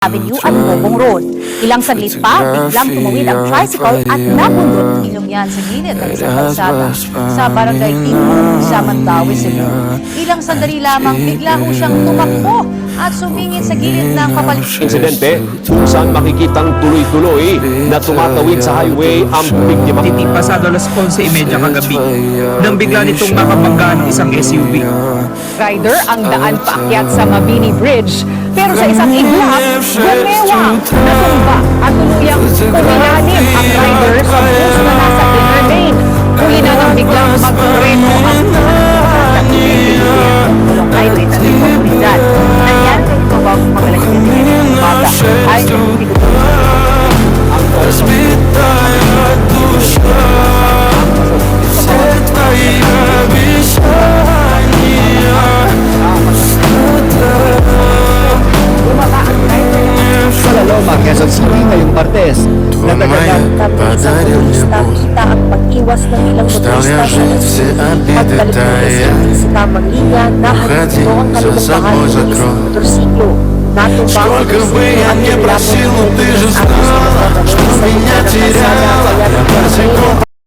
Avenue at Bobong Road. Ilang saglit pa, biglang tumawid ang tricycle at nabundot ng ilong yan sa gilid ng isang kalsada sa Barangay Timur sa Mandaue, Cebu. Ilang sandali lamang bigla ho siyang tumakbo at sumingit sa gilid ng papalit. Insidente kung saan makikitang tuloy-tuloy na tumatawid sa highway ang biktima. Titi pasado alas 11:30 kagabi nang bigla nitong makabangga ng isang SUV. Rider ang daan paakyat sa Mabini Bridge, pero sa isang iglap, gumewang, natumba at tuluyang umilalim ang rider sa bus na nasa inner lane. Huli na nang biglang magpreno ang tulong highway sa Limong Rizal. Nangyari sa ito bago magalas yung umaga. Ay, Loma, Quezon City ngayong Martes. Natagalan Kami sa motorista kita ang pag-iwas ng ilang motorista sa pagbalik ng sa tamang linya na hatid ito ang kanilang bahal ng isang motorsiklo. Natumbang ang motorsiklo at nilamang ng agos na magdadala sa mga kalsada kaya nagkakaroon